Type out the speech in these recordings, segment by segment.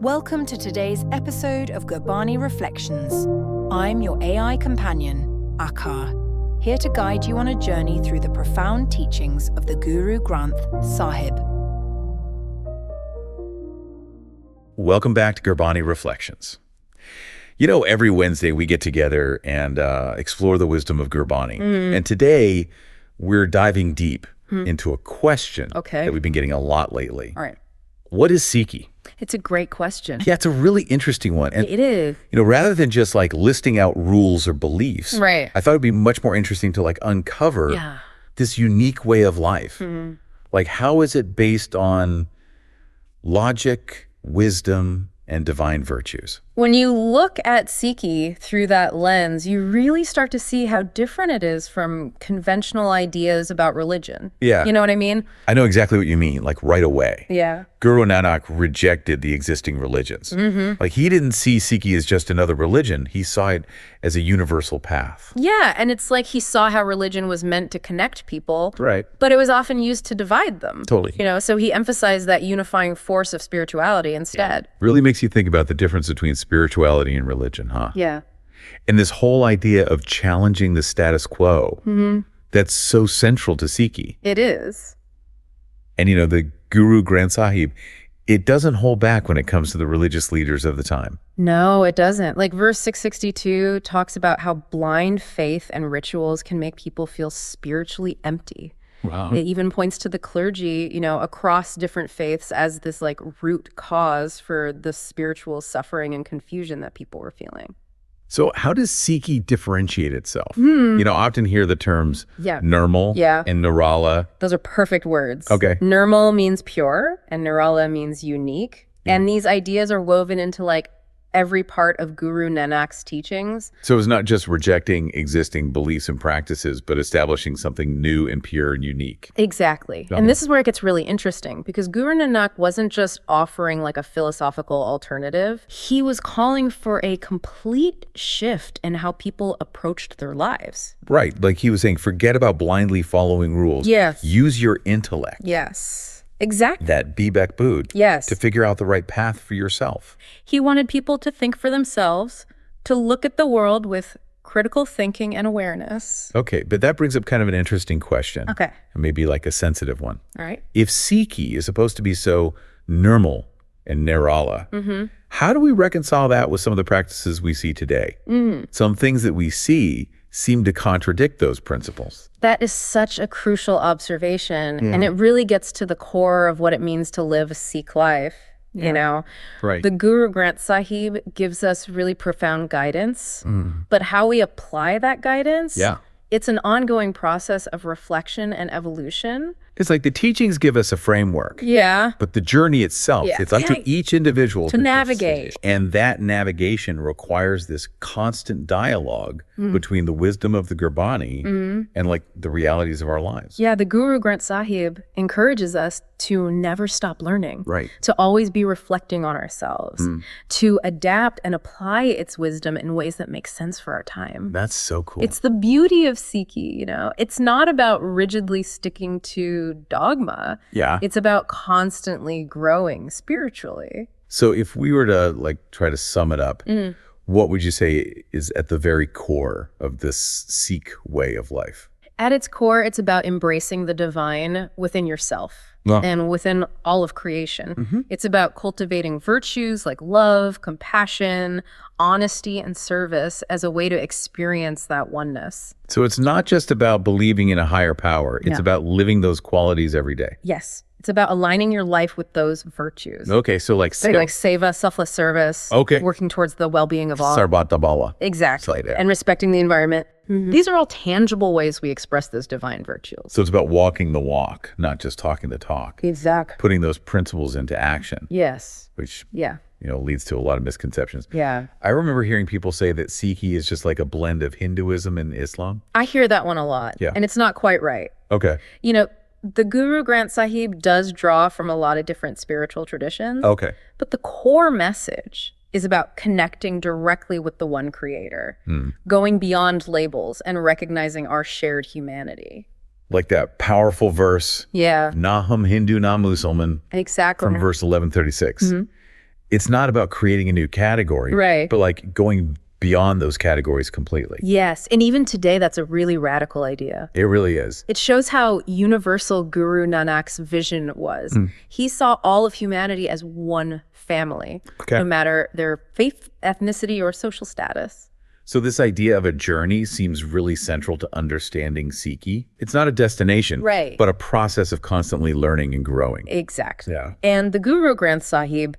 Welcome to today's episode of Gurbani Reflections. I'm your AI companion, Akar, here to guide you on a journey through the profound teachings of the Guru Granth Sahib. Welcome back to Gurbani Reflections. You know, every Wednesday we get together and explore the wisdom of Gurbani. And today we're diving deep into a question that we've been getting a lot lately. All right. What is Sikhi? It's a great question. Yeah, it's a really interesting one. And, It is. you know, rather than just like listing out rules or beliefs, Right. I thought it'd be much more interesting to like uncover this unique way of life. Like, how is it based on logic, wisdom, and divine virtues? When you look at Sikhi through that lens, you really start to see how different it is from conventional ideas about religion. Yeah. You know what I mean? I know exactly what you mean, like right away. Yeah. Guru Nanak rejected the existing religions. Like, he didn't see Sikhi as just another religion. He saw it as a universal path. Yeah, and it's like he saw how religion was meant to connect people, Right. but it was often used to divide them. Totally. You know, so he emphasized that unifying force of spirituality instead. Really makes you think about the difference between spirituality and religion, huh? Yeah. And this whole idea of challenging the status quo, that's so central to Sikhi. It is. And, you know, the Guru Granth Sahib, it doesn't hold back when it comes to the religious leaders of the time. No, it doesn't. Like verse 662 talks about how blind faith and rituals can make people feel spiritually empty. Wow. It even points to the clergy, you know, across different faiths as this like root cause for the spiritual suffering and confusion that people were feeling. So how does Sikhi differentiate itself? You know, I often hear the terms Nirmal and Nirala. Those are perfect words. Okay. Nirmal means pure and Nirala means unique. And these ideas are woven into like every part of Guru Nanak's teachings. So it's not just rejecting existing beliefs and practices, but establishing something new and pure and unique. Exactly. And this is where it gets really interesting because Guru Nanak wasn't just offering like a philosophical alternative. He was calling for a complete shift in how people approached their lives. Right. Like he was saying, forget about blindly following rules. Yes. Use your intellect. Yes. Exactly. That Bibek Bood. Yes. To figure out the right path for yourself. He wanted people to think for themselves, to look at the world with critical thinking and awareness. Okay, but that brings up kind of an interesting question. Okay. And maybe like a sensitive one. All right. If Sikhi is supposed to be so Nirmal and Nirala, how do we reconcile that with some of the practices we see today? Some things that we see seem to contradict those principles. That is such a crucial observation, and it really gets to the core of what it means to live a Sikh life, you know? Right. The Guru Granth Sahib gives us really profound guidance, but how we apply that guidance, it's an ongoing process of reflection and evolution. It's like the teachings give us a framework. Yeah. But the journey itself, it's up to each individual to navigate. And that navigation requires this constant dialogue between the wisdom of the Gurbani and like the realities of our lives. Yeah, the Guru Granth Sahib encourages us to never stop learning. Right. To always be reflecting on ourselves, to adapt and apply its wisdom in ways that make sense for our time. That's so cool. It's the beauty of Sikhi, you know? It's not about rigidly sticking to dogma. Yeah. It's about constantly growing spiritually. So if we were to like try to sum it up, what would you say is at the very core of this Sikh way of life? At its core, it's about embracing the divine within yourself and within all of creation. It's about cultivating virtues like love, compassion, honesty, and service as a way to experience that oneness. So it's not just about believing in a higher power. It's about living those qualities every day. Yes. It's about aligning your life with those virtues. Okay, so like seva, selfless service, working towards the well-being of all. Sarbat Dabala. Exactly. And respecting the environment. These are all tangible ways we express those divine virtues. So it's about walking the walk, not just talking the talk. Exactly. Putting those principles into action. Yes. Which you know, leads to a lot of misconceptions. Yeah. I remember hearing people say that Sikhi is just like a blend of Hinduism and Islam. I hear that one a lot. Yeah. And it's not quite right. Okay. You know, the Guru Granth Sahib does draw from a lot of different spiritual traditions. Okay. But the core message is about connecting directly with the one creator, going beyond labels and recognizing our shared humanity. Like that powerful verse, Yeah. Na Hum Hindu Na Musalman, Exactly. from verse 1136. it's not about creating a new category, Right. but like going beyond those categories completely. Yes, and even today, that's a really radical idea. It really is. It shows how universal Guru Nanak's vision was. He saw all of humanity as one family, Okay. no matter their faith, ethnicity, or social status. So this idea of a journey seems really central to understanding Sikhi. It's not a destination, Right. but a process of constantly learning and growing. Exactly. Yeah. And the Guru Granth Sahib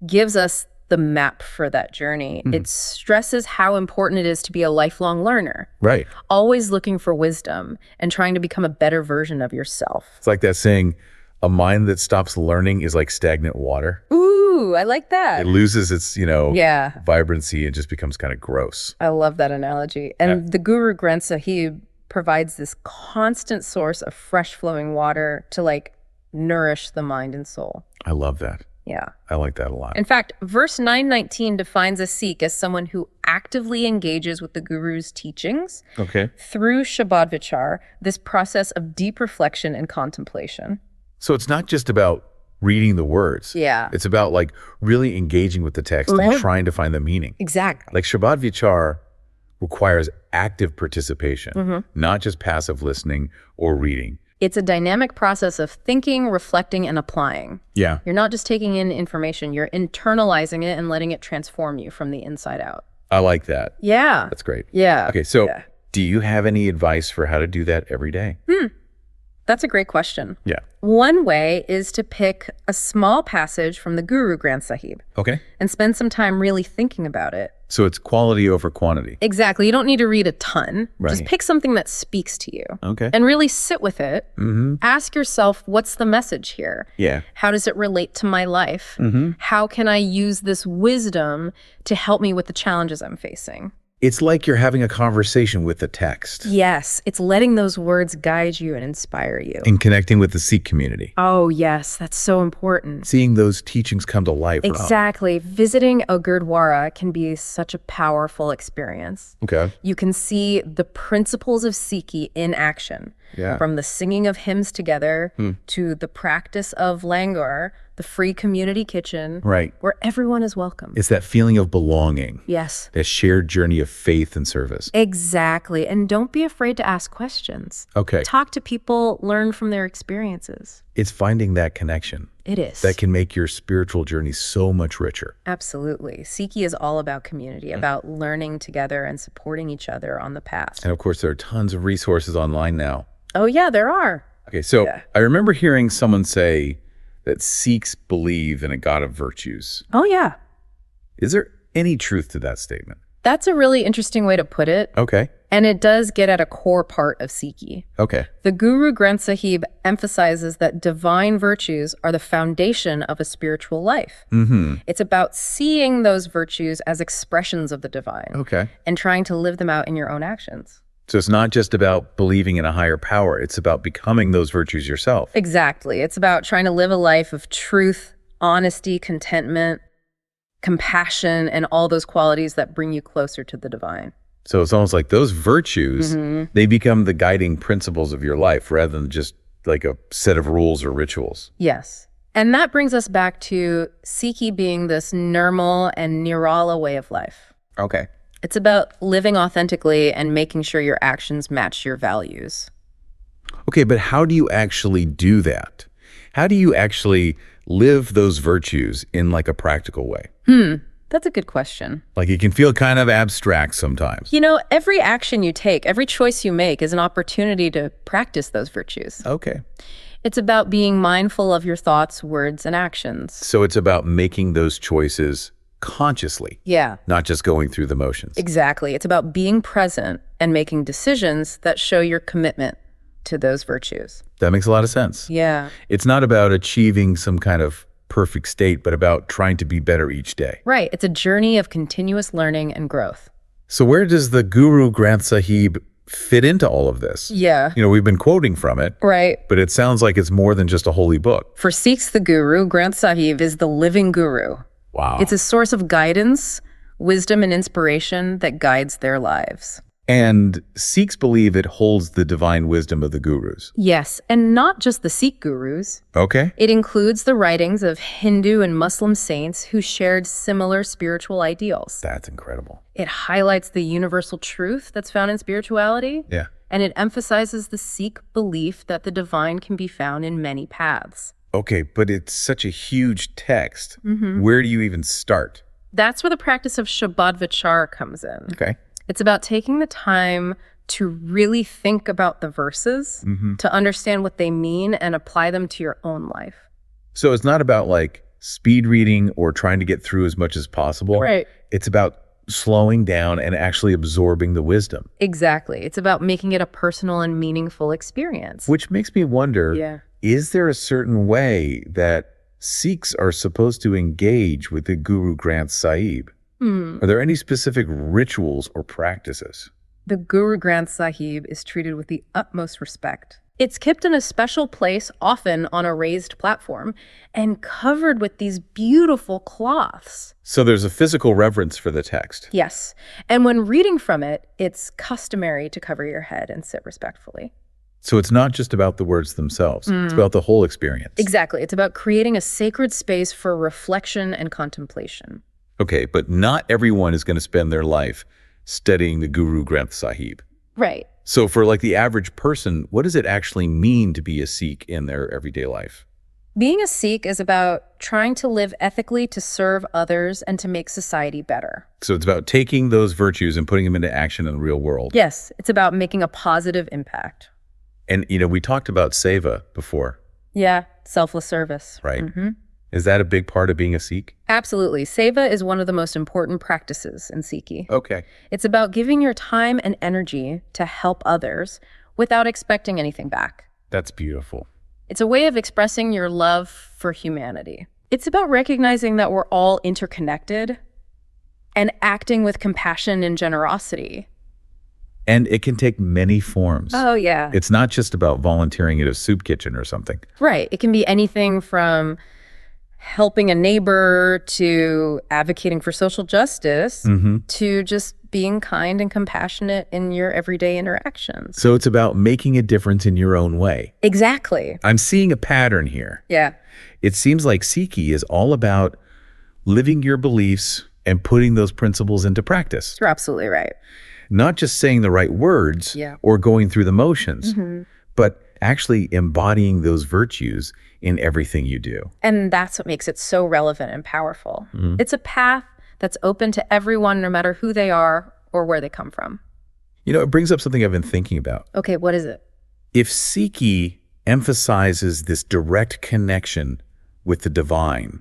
gives us the map for that journey. It stresses how important it is to be a lifelong learner, Right. always looking for wisdom and trying to become a better version of yourself. It's like that saying, a mind that stops learning is like stagnant water. Ooh, I like that. It loses its, Yeah. vibrancy and just becomes kind of gross. I love that analogy. And the Guru Granth Sahib provides this constant source of fresh flowing water to like nourish the mind and soul. I love that. Yeah. I like that a lot. In fact, verse 919 defines a Sikh as someone who actively engages with the Guru's teachings Okay. through Shabad Vichar, this process of deep reflection and contemplation. So it's not just about reading the words. Yeah. It's about like really engaging with the text and trying to find the meaning. Exactly. Like Shabad Vichar requires active participation, not just passive listening or reading. It's a dynamic process of thinking, reflecting, and applying. Yeah. You're not just taking in information, you're internalizing it and letting it transform you from the inside out. I like that. Yeah. That's great. Yeah. Okay, so Yeah. do you have any advice for how to do that every day? That's a great question. Yeah. One way is to pick a small passage from the Guru Granth Sahib Okay. and spend some time really thinking about it. So it's quality over quantity. Exactly. You don't need to read a ton. Just Right. pick something that speaks to you Okay. and really sit with it. Ask yourself, what's the message here? Yeah. How does it relate to my life? How can I use this wisdom to help me with the challenges I'm facing? It's like you're having a conversation with the text Yes, it's letting those words guide you and inspire you. and connecting with the Sikh community. Oh, yes, that's so important. Seeing those teachings come to life. Exactly. Visiting a Gurdwara can be such a powerful experience. Okay. You can see the principles of Sikhi in action. Yeah. From the singing of hymns together to the practice of langar, the free community kitchen, Right. where everyone is welcome. It's that feeling of belonging, Yes, that shared journey of faith and service. exactly. And don't be afraid to ask questions. Okay. Talk to people, learn from their experiences. It's finding that connection It is. that can make your spiritual journey so much richer. Absolutely. Sikhi is all about community, about learning together and supporting each other on the path. And of course, there are tons of resources online now. Oh, yeah, there are. Okay, so Yeah. I remember hearing someone say that Sikhs believe in a God of virtues. Oh, yeah. Is there any truth to that statement? That's a really interesting way to put it. Okay, And it does get at a core part of Sikhi. okay. The Guru Granth Sahib emphasizes that divine virtues are the foundation of a spiritual life. It's about seeing those virtues as expressions of the divine Okay. and trying to live them out in your own actions. So it's not just about believing in a higher power, it's about becoming those virtues yourself. Exactly. It's about trying to live a life of truth, honesty, contentment, compassion, and all those qualities that bring you closer to the divine. So it's almost like those virtues, they become the guiding principles of your life rather than just like a set of rules or rituals. Yes. And that brings us back to Sikhi being this Nirmal and Nirala way of life. Okay. It's about living authentically and making sure your actions match your values. Okay, but how do you actually do that? How do you actually live those virtues in like a practical way? That's a good question. Like it can feel kind of abstract sometimes. You know, every action you take, every choice you make is an opportunity to practice those virtues. Okay. It's about being mindful of your thoughts, words, and actions. So it's about making those choices consciously, Yeah, not just going through the motions. exactly. It's about being present and making decisions that show your commitment to those virtues. That makes a lot of sense. Yeah. It's not about achieving some kind of perfect state, but about trying to be better each day. Right. It's a journey of continuous learning and growth. So where does the Guru Granth Sahib fit into all of this? Yeah. You know, we've been quoting from it, Right. but it sounds like it's more than just a holy book. For Sikhs, the Guru Granth Sahib is the living guru. Wow. It's a source of guidance, wisdom, and inspiration that guides their lives. And Sikhs believe it holds the divine wisdom of the gurus. Yes, and not just the Sikh gurus. Okay. It includes the writings of Hindu and Muslim saints who shared similar spiritual ideals. That's incredible. It highlights the universal truth that's found in spirituality. Yeah. And it emphasizes the Sikh belief that the divine can be found in many paths. Okay, but it's such a huge text. Where do you even start? That's where the practice of Shabad Vichar comes in. Okay. It's about taking the time to really think about the verses, to understand what they mean and apply them to your own life. So it's not about like speed reading or trying to get through as much as possible. Right. It's about slowing down and actually absorbing the wisdom. Exactly. It's about making it a personal and meaningful experience. Which makes me wonder, is there a certain way that Sikhs are supposed to engage with the Guru Granth Sahib? Are there any specific rituals or practices? The Guru Granth Sahib is treated with the utmost respect. It's kept in a special place, often on a raised platform, and covered with these beautiful cloths. So there's a physical reverence for the text. Yes. And when reading from it, it's customary to cover your head and sit respectfully. So it's not just about the words themselves. It's about the whole experience. Exactly. It's about creating a sacred space for reflection and contemplation. Okay, but not everyone is going to spend their life studying the Guru Granth Sahib. Right. So for like the average person, what does it actually mean to be a Sikh in their everyday life? Being a Sikh is about trying to live ethically to serve others and to make society better. So it's about taking those virtues and putting them into action in the real world. Yes, it's about making a positive impact. And, you know, we talked about seva before. Yeah, selfless service. Right. Is that a big part of being a Sikh? Absolutely. Seva is one of the most important practices in Sikhi. Okay. It's about giving your time and energy to help others without expecting anything back. That's beautiful. It's a way of expressing your love for humanity. It's about recognizing that we're all interconnected and acting with compassion and generosity. And it can take many forms. Oh, yeah. It's not just about volunteering at a soup kitchen or something. Right. It can be anything from helping a neighbor to advocating for social justice to just being kind and compassionate in your everyday interactions. So it's about making a difference in your own way. Exactly. I'm seeing a pattern here. Yeah. It seems like Sikhi is all about living your beliefs and putting those principles into practice. You're absolutely right. Not just saying the right words or going through the motions, but actually embodying those virtues in everything you do. And that's what makes it so relevant and powerful. It's a path that's open to everyone, no matter who they are or where they come from. You know, it brings up something I've been thinking about. Okay, what is it? If Sikhi emphasizes this direct connection with the divine,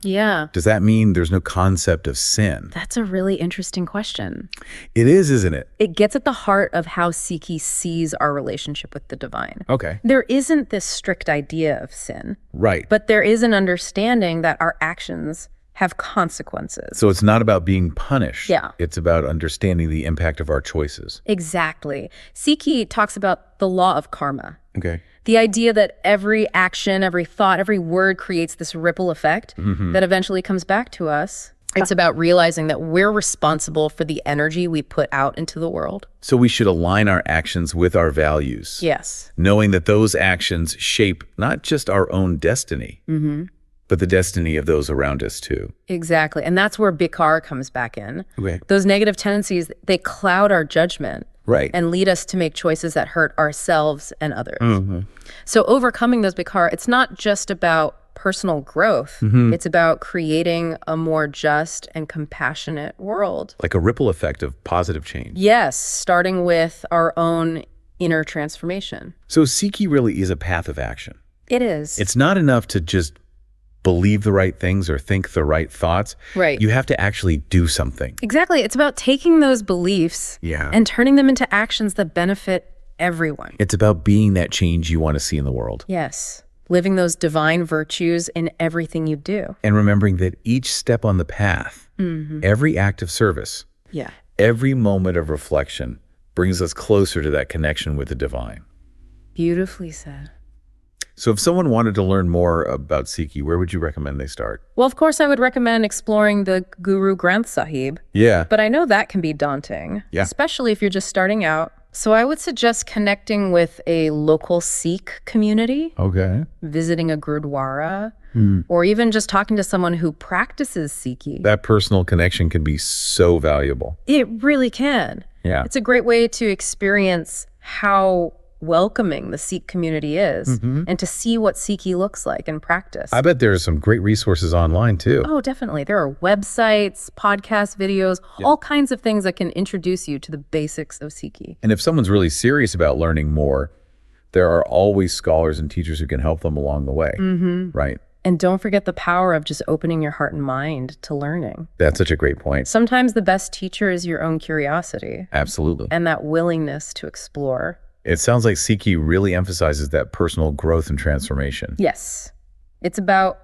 does that mean there's no concept of sin? That's a really interesting question. It is, isn't it? It gets at the heart of how Sikhi sees our relationship with the divine. Okay. There isn't this strict idea of sin. Right. But there is an understanding that our actions have consequences. So it's not about being punished. Yeah. It's about understanding the impact of our choices. Exactly. Sikhi talks about the law of karma. Okay. The idea that every action, every thought, every word creates this ripple effect that eventually comes back to us. It's about realizing that we're responsible for the energy we put out into the world. So we should align our actions with our values. Yes. Knowing that those actions shape not just our own destiny, but the destiny of those around us too. Exactly. And that's where Bikar comes back in. Okay. Those negative tendencies, they cloud our judgment. Right. And lead us to make choices that hurt ourselves and others. So overcoming those Bikar, it's not just about personal growth. It's about creating a more just and compassionate world. Like a ripple effect of positive change. Yes, starting with our own inner transformation. So Sikhi really is a path of action. It is. It's not enough to just believe the right things or think the right thoughts. Right. You have to actually do something. Exactly. It's about taking those beliefs and turning them into actions that benefit everyone. It's about being that change you want to see in the world. Yes. Living those divine virtues in everything you do. And remembering that each step on the path, every act of service, every moment of reflection brings us closer to that connection with the divine. Beautifully said. So if someone wanted to learn more about Sikhi, where would you recommend they start? Well, of course, I would recommend exploring the Guru Granth Sahib. Yeah. But I know that can be daunting, especially if you're just starting out. So I would suggest connecting with a local Sikh community, Okay. visiting a gurdwara, or even just talking to someone who practices Sikhi. That personal connection can be so valuable. It really can. Yeah. It's a great way to experience how welcoming the Sikh community is and to see what Sikhi looks like in practice. I bet there are some great resources online too. Oh, definitely. There are websites, podcast videos, all kinds of things that can introduce you to the basics of Sikhi. And if someone's really serious about learning more, there are always scholars and teachers who can help them along the way, right? And don't forget the power of just opening your heart and mind to learning. That's such a great point. Sometimes the best teacher is your own curiosity Absolutely. and that willingness to explore. It sounds like Sikhi really emphasizes that personal growth and transformation. Yes. It's about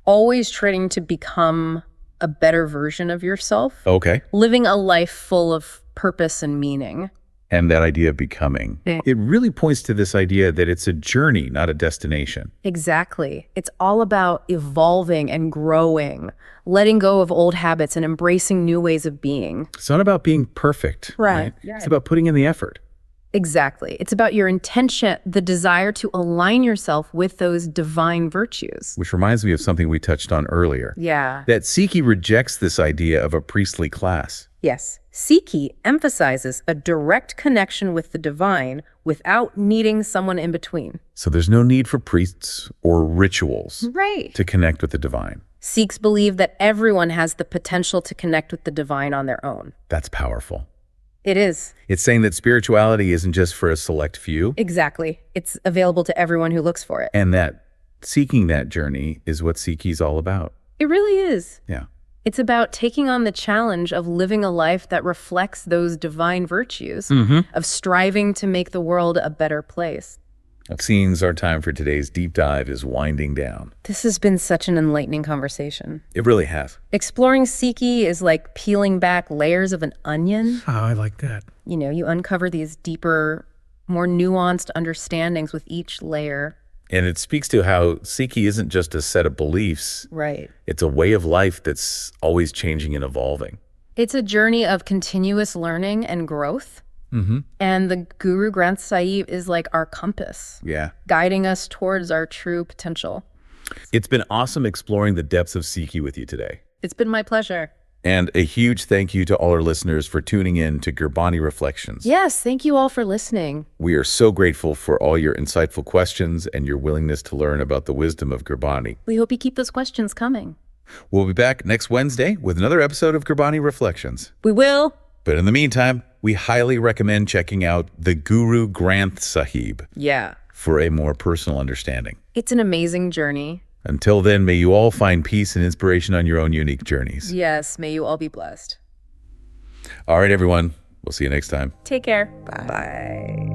always trying to become a better version of yourself, Okay. living a life full of purpose and meaning. And that idea of becoming. Yeah. It really points to this idea that it's a journey, not a destination. Exactly. It's all about evolving and growing, letting go of old habits and embracing new ways of being. It's not about being perfect. Right. It's about putting in the effort. Exactly. It's about your intention, the desire to align yourself with those divine virtues. Which reminds me of something we touched on earlier. Yeah. That Sikhi rejects this idea of a priestly class. Yes. Sikhi emphasizes a direct connection with the divine without needing someone in between. So there's no need for priests or rituals Right. to connect with the divine. Sikhs believe that everyone has the potential to connect with the divine on their own. That's powerful. It is. It's saying that spirituality isn't just for a select few, Exactly. It's available to everyone who looks for it. and that seeking that journey is what Sikhi's all about. It really is. Yeah. It's about taking on the challenge of living a life that reflects those divine virtues, of striving to make the world a better place. It seems our time for today's deep dive is winding down. This has been such an enlightening conversation. It really has. Exploring Sikhi is like peeling back layers of an onion. Oh, I like that. You know, you uncover these deeper, more nuanced understandings with each layer. And it speaks to how Sikhi isn't just a set of beliefs. Right. It's a way of life that's always changing and evolving. It's a journey of continuous learning and growth. And the Guru Granth Sahib is like our compass, Yeah. guiding us towards our true potential. It's been awesome exploring the depths of Sikhi with you today. It's been my pleasure. And a huge thank you to all our listeners for tuning in to Gurbani Reflections. Yes, thank you all for listening. We are so grateful for all your insightful questions and your willingness to learn about the wisdom of Gurbani. We hope you keep those questions coming. We'll be back next Wednesday with another episode of Gurbani Reflections. We will. But in the meantime, we highly recommend checking out the Guru Granth Sahib Yeah. for a more personal understanding. It's an amazing journey. Until then, may you all find peace and inspiration on your own unique journeys. Yes, may you all be blessed. All right, everyone. We'll see you next time. Take care. Bye.